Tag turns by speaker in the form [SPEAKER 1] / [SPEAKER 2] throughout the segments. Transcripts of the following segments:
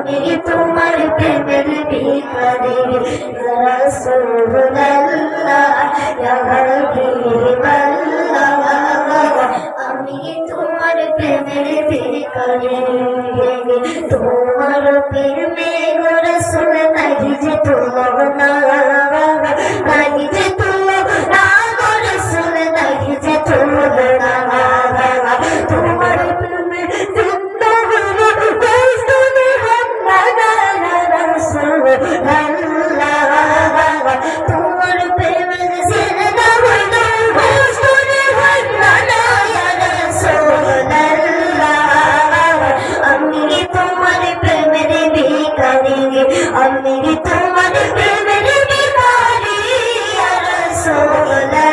[SPEAKER 1] আমি তোমার প্রেমের ভিখারি ইয়া রাসূলুল্লাহ ইয়া হাবিবাল্লাহ আমি তোমার প্রেমের ভিখারি তোমার প্রেমে গো রাসূল নাই যে তুলনা নাই যে তুলনা গো রাসূল নাই যে তুলনা তোমার প্রেমে জিন্দা হলো রাসূল আল্লাহ তোমার প্রেমে জিন্দা হলো রাসূল আমি তোমার প্রেমের ভিখারি আমি তোমার প্রেমের ভিখারি ইয়া রাসূলুল্লাহ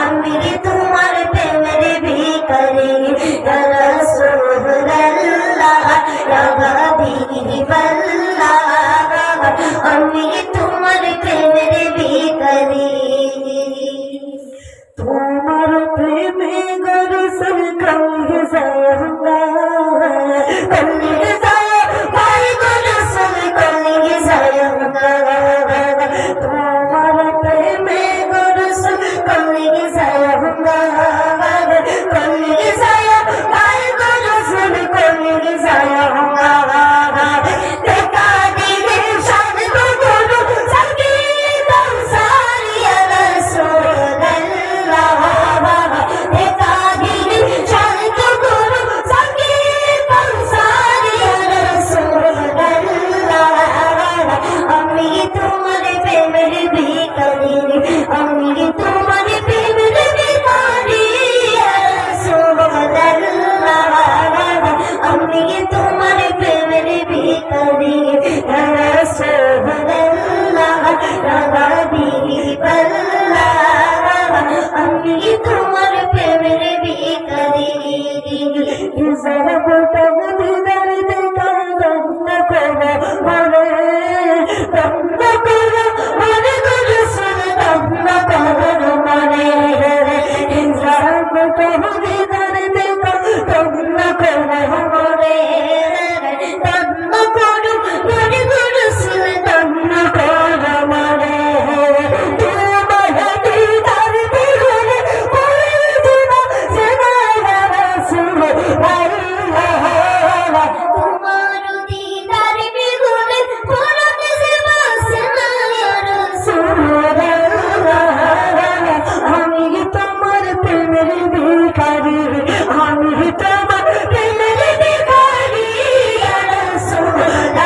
[SPEAKER 1] আমি তোমার প্রেমের ভিখারি ইয়া রাসূলুল্লাহ ইয়া হাবিবাল্লাহ আমি তোমার প্রেমের ভিখারি তোমার প্রেমে গো রাসূল কলবে যাওয়া কলবে যাওয়া ভাই গো রাসূল কলবে যাওয়া তোমার প্রেমে গো রাসূল কলবে যাওয়া কলবে যাওয়া ভাই গো রাসূল কলবে যাওয়া দেখা দিলে শান গো গুরু সাকি দরসার ইয়া রাসূলুল্লাহ দেখা দিলে শান গো গুরু সাকি দরসার ইয়া রাসূলুল্লাহ আমি তোমার প্রেমের ভিখারি আমি তোমার প্রেমের ভিখারি ইয়া রাসূলুল্লাহ আমি তোমার প্রেমের ভিখারি ইয়া রাসূলুল্লাহ ইয়া হাবিবাল্লাহ আমি তোমার প্রেমের ভিখারি যারা বলতে মদিনার দেখা রঙ্গ করো মনে রঙ্গ করো মনে গো রাসূল রঙ্গ করো মনে যারা বলতে মদিনার দেখা রঙ্গ করো মনে রঙ্গ করো মনে গো রাসূল রঙ্গ করো মনে তোমার দিদার বিহনে মদিনা জানা ইয়া রাসূলুল্লাহ তোমার দিদার বিহনে পুরাতে জানা ইয়া রাসূলুল্লাহ আমি তোমার প্রেমের ভিখারি আমি তোমার প্রেমের ভিখারি ইয়া রাসূলুল্লাহ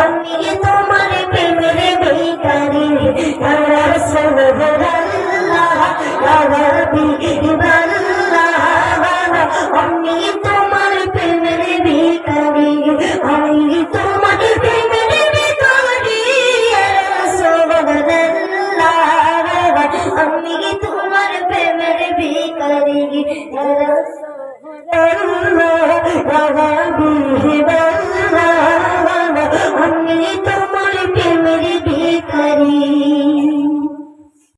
[SPEAKER 1] আমি তোমার প্রেমের ভিখারি ইয়া রাসূলুল্লাহ ইয়া হাবিবাল্লাহ আমি তোমার প্রেমের ভিখারি আমি তোমার প্রেমের ভিখারি ইয়া রাসূলুল্লাহ আমি তোমার প্রেমের ভিখারি ইয়া রাসূলুল্লাহ ইয়া হাবিবাল্লাহ আমি